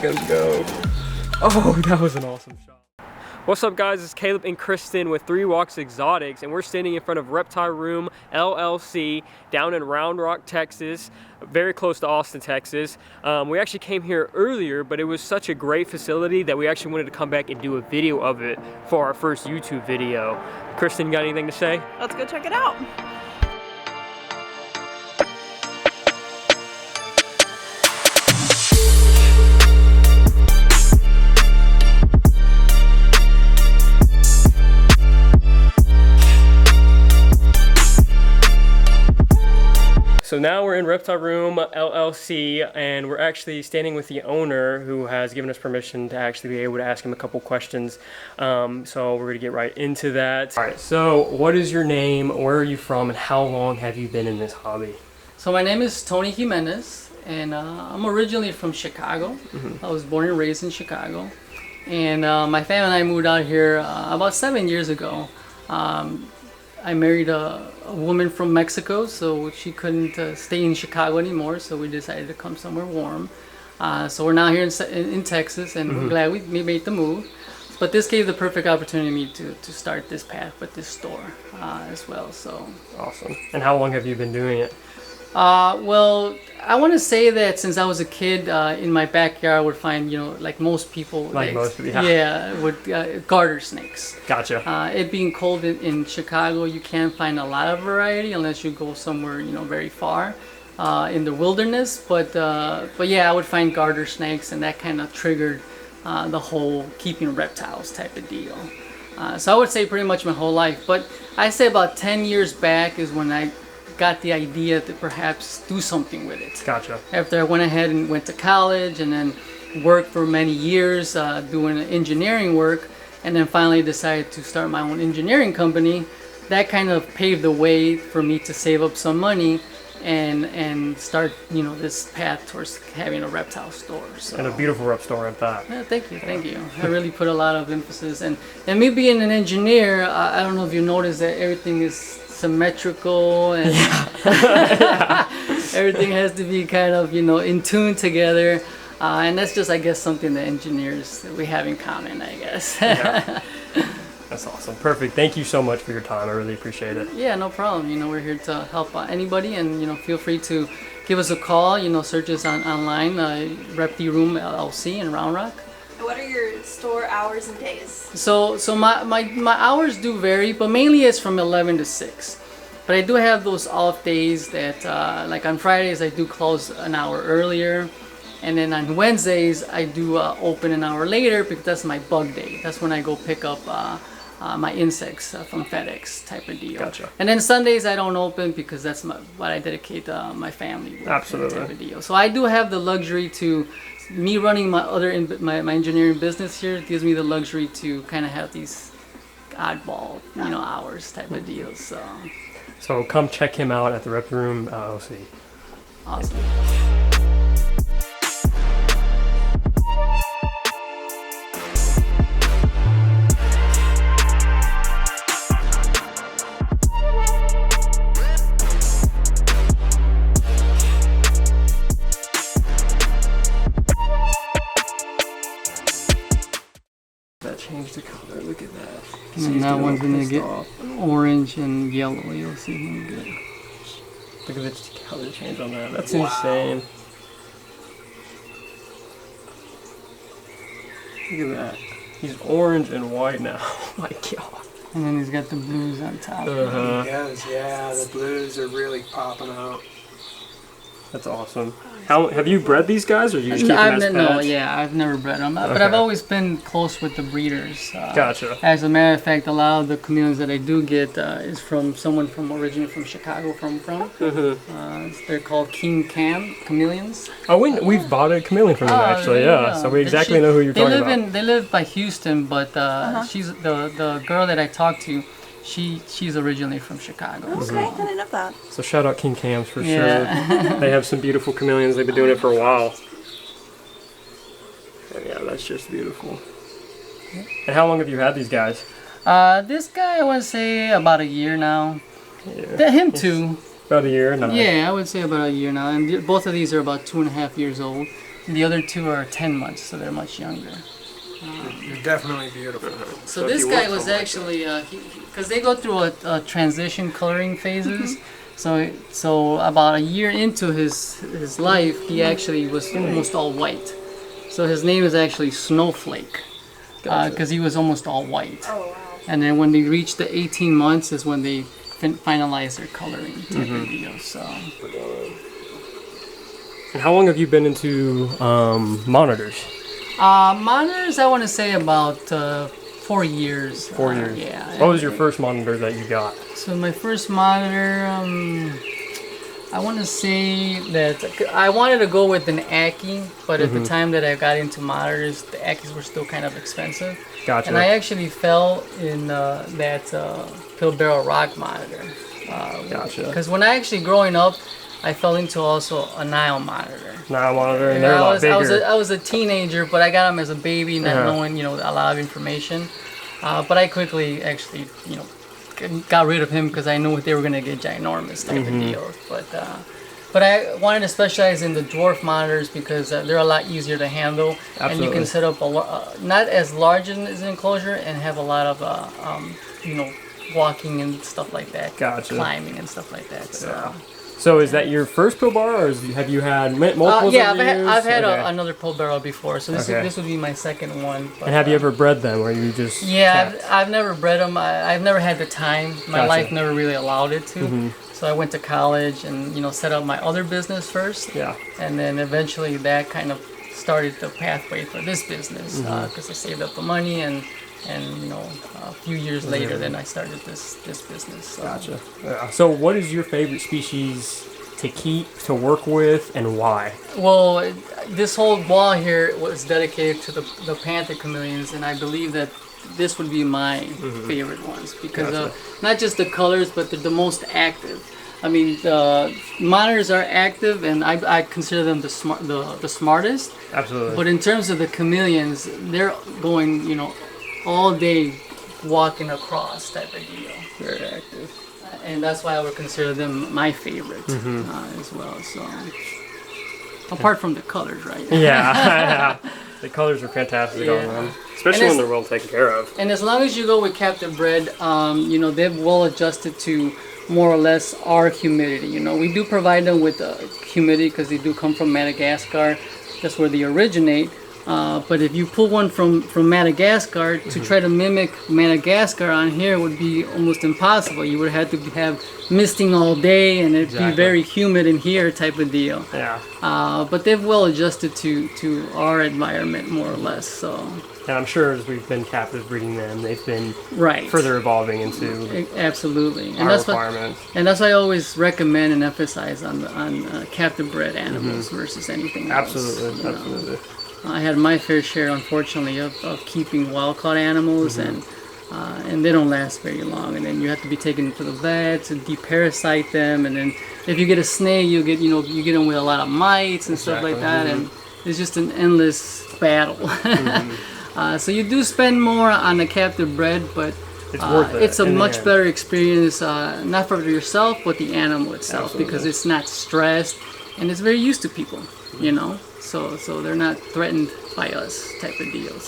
Let guns go. Oh, that was an awesome shot. What's up guys, it's Caleb and Kristen with 3 Walks Exotics, and we're standing in front of Reptiroom LLC down in Round Rock, Texas, very close to Austin, Texas. We actually came here earlier, but it was such a great facility that we actually wanted to come back and do a video of it for our first YouTube video. Kristen, got anything to say? Let's go check it out. So now we're in Reptiroom LLC, and we're actually standing with the owner who has given us permission to actually be able to ask him a couple questions. So we're gonna get right into that. All right, so what is your name, where are you from, and how long have you been in this hobby? So my name is Tony Jimenez, and I'm originally from Chicago. I was born and raised in Chicago. And my family and I moved out here about 7 years ago. I married a woman from Mexico, so she couldn't stay in Chicago anymore, so we decided to come somewhere warm. So we're now here in Texas, and we're glad we made the move. But this gave the perfect opportunity to start this path with this store as well. So awesome. And how long have you been doing it? Well, I want to say that since I was a kid, in my backyard, I would find, like most people, with garter snakes. Gotcha. It being cold in Chicago, you can't find a lot of variety unless you go somewhere, very far in the wilderness. But yeah, I would find garter snakes, and that kind of triggered the whole keeping reptiles type of deal. So I would say pretty much my whole life. But I say about 10 years back is when I got the idea to perhaps do something with it. Gotcha. After I went ahead and went to college and then worked for many years doing engineering work, and then finally decided to start my own engineering company, that kind of paved the way for me to save up some money and start this path towards having a reptile store. So. And a beautiful rep store at that. Yeah, thank you. I really put a lot of emphasis, and me being an engineer, I don't know if you noticed that everything is symmetrical, and everything has to be kind of in tune together, and that's just, I guess, something that engineers we have in common, I guess. Yeah. That's awesome. Perfect. Thank you so much for your time. I really appreciate it. Yeah, no problem. We're here to help anybody, and feel free to give us a call. Search us online, Reptiroom LLC in Round Rock. What are your store hours and days? So my hours do vary, but mainly it's from 11 to 6. But I do have those off days that, like on Fridays, I do close an hour earlier. And then on Wednesdays, I do open an hour later because that's my bug day. That's when I go pick up my insects from FedEx type of deal. Gotcha. And then Sundays, I don't open because that's what I dedicate my family with. Absolutely. Type of deal. So I do have the luxury to... Me running my my engineering business here gives me the luxury to kind of have these oddball, hours type of deals. So come check him out at the Reptiroom LLC. Awesome. Change the color. Look at that. And that one's gonna get orange and yellow. You'll see him good. Look at the color change on that. That's insane. Look at that. He's orange and white now. Oh my god. And then he's got the blues on top. He does, yeah. The blues are really popping out. That's awesome. How have you bred these guys, or you just keep them as pets? No, yeah, I've never bred them, but I've always been close with the breeders. Gotcha. As a matter of fact, a lot of the chameleons that I do get is from someone originally from Chicago. They're called King Cam chameleons. Oh, we've bought a chameleon from them actually. Yeah, so we exactly know who you're talking about. They live by Houston, but she's the girl that I talked to. She's originally from Chicago. Okay, I didn't know that. So shout out King Cams for sure. They have some beautiful chameleons. They've been doing it for a while. And yeah, that's just beautiful. And how long have you had these guys? This guy, I want to say about a year now. Yeah. Him too. About a year? No. Yeah, I would say about a year now. And both of these are about 2.5 years old. The other two are 10 months, so they're much younger. You're definitely beautiful. So this guy was actually, because they go through a transition coloring phases. So about a year into his life, he actually was almost all white. So his name is actually Snowflake, because he was almost all white. Oh, wow. And then when they reach the 18 months is when they finalize their coloring type of deal. So. And how long have you been into monitors? Monitors, I want to say about 4 years. 4 years. Yeah. What was your first monitor that you got? So my first monitor, I want to say that I wanted to go with an Ackie, but at the time that I got into monitors, the Ackies were still kind of expensive. Gotcha. And I actually fell in that pill barrel rock monitor. Gotcha. Because when I actually growing up, I fell into also a Nile monitor. Nile monitor, and they're a lot bigger. I was a teenager, but I got them as a baby, not knowing, a lot of information. But I quickly actually, got rid of him because I knew they were gonna get ginormous type of deal. But I wanted to specialize in the dwarf monitors because they're a lot easier to handle, and you can set up not as large as an enclosure and have a lot of walking and stuff like that, climbing and stuff like that. So is that your first pill bar, or have you had multiple? Yeah, I've had another pill barrel before, so this would be my second one. But, and have you ever bred them, or you just? Yeah, I've never bred them. I've never had the time. My life never really allowed it to. So I went to college and set up my other business first. Yeah. And then eventually that kind of started the pathway for this business because I saved up the money and a few years later, then I started this business. So. Gotcha. Yeah. So, what is your favorite species to keep, to work with, and why? Well, this whole wall here was dedicated to the panther chameleons, and I believe that this would be my favorite ones because of not just the colors, but they're the most active. I mean, the monitors are active, and I consider them the smartest. Absolutely. But in terms of the chameleons, they're going, all day walking across type of deal. Very active. And that's why I would consider them my favorite as well. So, apart from the colors, right? Yeah. The colors are fantastic on them, especially when they're well taken care of. And as long as you go with captive bred, they're well adjusted to more or less our humidity. We do provide them with humidity because they do come from Madagascar. That's where they originate. But if you pull one from Madagascar to try to mimic Madagascar on here would be almost impossible. You would have to have misting all day and it'd be very humid in here type of deal. Yeah. But they've well adjusted to our environment more or less. So. And I'm sure as we've been captive breeding them, they've been further evolving into absolutely our requirements. And that's why I always recommend and emphasize on captive bred animals versus anything else. Absolutely. I had my fair share, unfortunately, of keeping wild-caught animals, and they don't last very long. And then you have to be taken to the vet to deparasite them. And then if you get a snake, you get them with a lot of mites and stuff like that. And it's just an endless battle. So you do spend more on the captive bred, but it's worth it. It's a much better experience, not for yourself, but the animal itself, because it's not stressed and it's very used to people. So they're not threatened by us type of deal.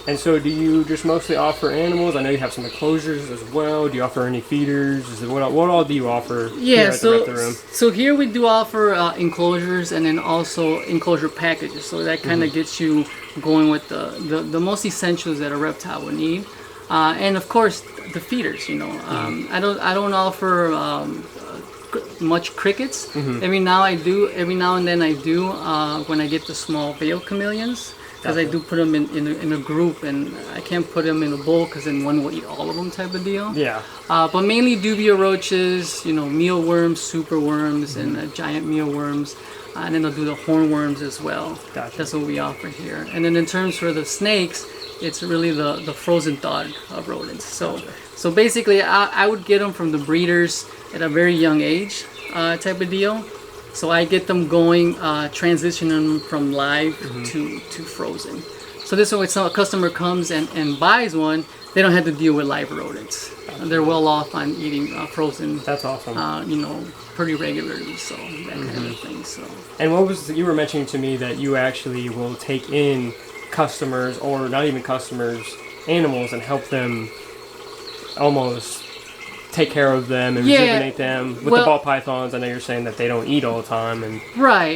And so do you just mostly offer animals? I know you have some enclosures as well. Do you offer any feeders? What all do you offer here at the Reptiroom? So here we do offer enclosures and then also enclosure packages. So that kind of gets you going with the most essentials that a reptile would need. And of course the feeders, I don't offer much crickets. Every now and then I do when I get the small veil chameleons, because I do put them in a group, and I can't put them in a bowl because then one will eat all of them type of deal. Yeah. But mainly dubia roaches, mealworms, super worms, and giant mealworms, and then I'll do the hornworms as well. Gotcha. That's what we offer here. And then in terms for the snakes, it's really the frozen thawed rodents. So basically, I would get them from the breeders at a very young age type of deal. So I get them going, transitioning them from live to frozen. So So this way, when a customer comes and buys one, they don't have to deal with live rodents. They're well off on eating frozen. That's awesome. You know, pretty regularly, so that kind of thing. So. And what was you were mentioning to me that you actually will take in customers, or not even customers, animals, and help them almost take care of them and rejuvenate them with the ball pythons. I know you're saying that they don't eat all the time, and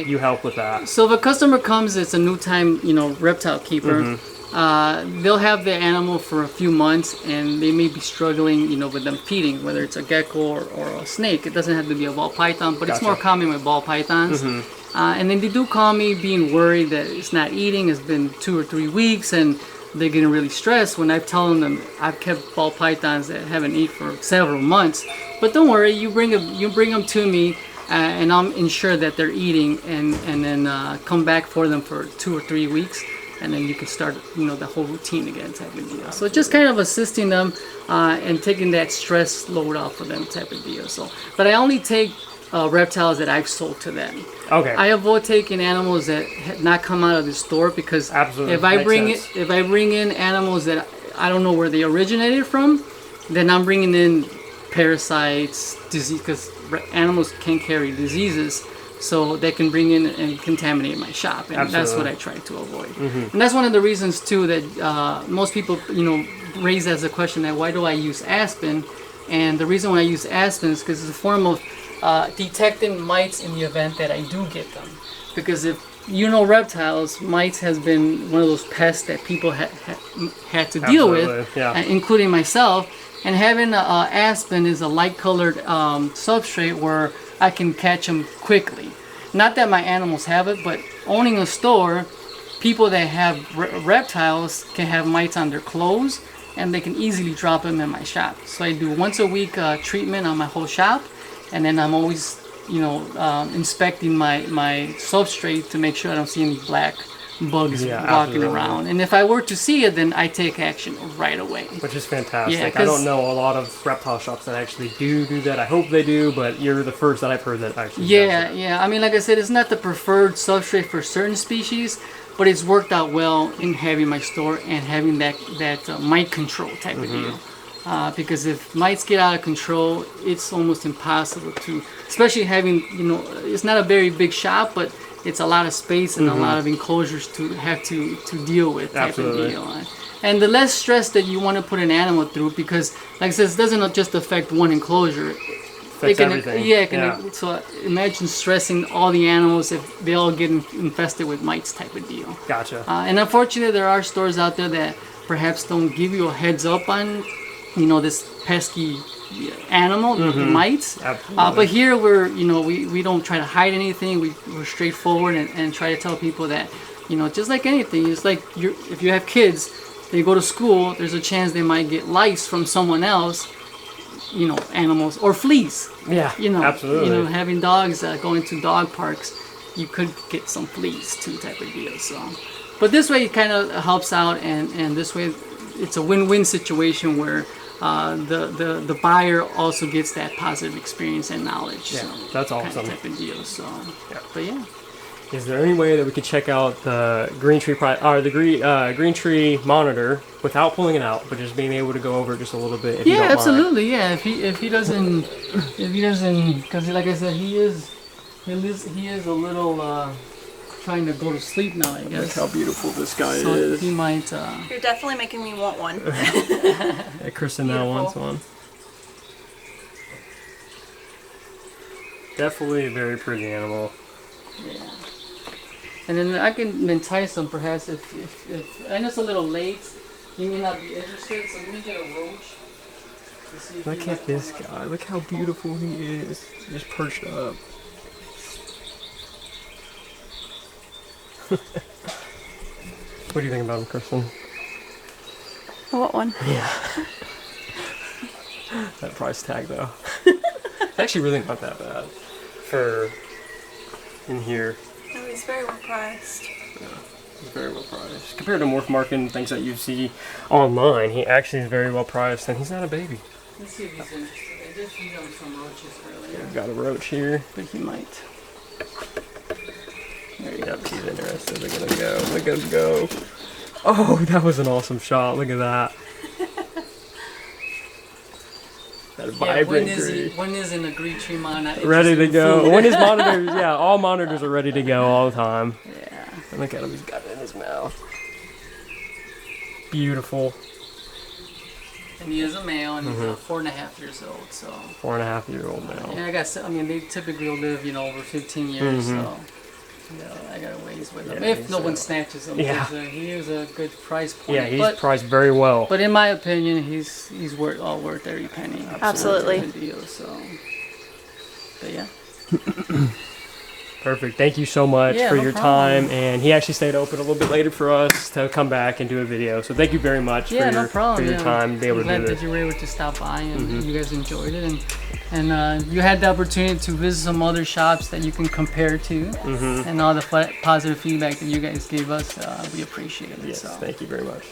you help with that. So if a customer comes, it's a new time, you know, reptile keeper. They'll have the animal for a few months, and they may be struggling, you know, with them feeding, whether it's a gecko or a snake. It doesn't have to be a ball python, but it's more common with ball pythons. And then they do call me being worried that it's not eating. It's been 2 or 3 weeks, and they're getting really stressed when I've told them I've kept ball pythons that haven't eaten for several months. But don't worry, you bring them to me, and I'll ensure that they're eating, and then come back for them for 2 or 3 weeks, and then you can start, you know, the whole routine again type of deal. So just kind of assisting them and taking that stress load off of them type of deal. So, but I only take reptiles that I've sold to them. Okay. I avoid taking animals that have not come out of the store, because if I bring in animals that I don't know where they originated from, then I'm bringing in parasites, disease, because animals can carry diseases, so they can bring in and contaminate my shop, and that's what I try to avoid. And that's one of the reasons too that most people, you know, raise as a question that why do I use aspen? And the reason why I use aspen is because it's a form of detecting mites in the event that I do get them. Because if you know reptiles, mites has been one of those pests that people had to deal with, including myself. And having aspen is a light-colored substrate where I can catch them quickly. Not that my animals have it, but owning a store, people that have reptiles can have mites on their clothes, and they can easily drop them in my shop. So I do once a week treatment on my whole shop, and then I'm always, you know, inspecting my substrate to make sure I don't see any black bugs walking around. And if I were to see it, then I take action right away. Which is fantastic. I don't know a lot of reptile shops that actually do that. I hope they do, but you're the first that I've heard that actually does it. I mean, like I said, it's not the preferred substrate for certain species, but it's worked out well in having my store and having that mite control type of deal. Because if mites get out of control, it's almost impossible to, especially having, you know, it's not a very big shop, but it's a lot of space and a lot of enclosures to have to deal with type of deal. And the less stress that you want to put an animal through, because like I said, it doesn't just affect one enclosure. Affects everything. So imagine stressing all the animals if they all get infested with mites type of deal. Gotcha. And unfortunately, there are stores out there that perhaps don't give you a heads up on, you know, this pesky animal, the mites. But here we don't try to hide anything. We're straightforward and try to tell people that, you know, just like anything, it's like if you have kids, they go to school, there's a chance they might get lice from someone else, you know, animals or fleas. Yeah, you know, absolutely. You know, having dogs going to dog parks, you could get some fleas too, type of deal. So, but this way it kind of helps out, and this way it's a win-win situation where the buyer also gets that positive experience and knowledge. Yeah, so that's awesome. Kind of type of deal. So, but yeah. Is there any way that we could check out the green tree green tree monitor without pulling it out, but just being able to go over it just a little bit? If you don't absolutely. Mind? Yeah, if he doesn't, because like I said, he is a little trying to go to sleep now, I guess. Look how beautiful this guy so is. He might. You're definitely making me want one. Yeah, Kristen now wants one. Definitely a very pretty animal. Yeah. And then I can entice them perhaps if I know it's a little late, you may not be interested, so let me get a roach. Look at this guy. Look how beautiful he is. Just perched up. What do you think about him, Kristen? What one? Yeah. That price tag though. It's actually really not that bad for in here. No, he's very well priced. Yeah, he's very well priced. Compared to Morph Market and things that you see online, he actually is very well priced, and he's not a baby. Let's see if he's interested. I just feed him some roaches earlier. We've got a roach here. But he might. There you go. He's interested. Look at him go. Look at him go. Oh, that was an awesome shot. Look at that. That vibrant green. When is in a green tree monitor? Ready to go. When his monitors, yeah, all monitors are ready to go all the time. Yeah. And look at him, he's got it in his mouth. Beautiful. And he is a male, and he's 4.5 years old. So 4.5-year-old male. yeah, I got. I mean, they typically live, over 15 years. So I got a ways with him. Yeah, If no one snatches him, Yeah. he is a good price point. Yeah, he's priced very well. But in my opinion, he's worth every penny. Absolutely. Good deal. So, but yeah. Perfect. Thank you so much for no your problem. time. And he actually stayed open a little bit later for us to come back and do a video. So thank you very much for Yeah, your, no problem. for your time to be able I'm to glad do that it. you were able to stop by and you guys enjoyed it, and you had the opportunity to visit some other shops that you can compare to, and all the positive feedback that you guys gave us. We appreciate it. Yes, So. thank you very much.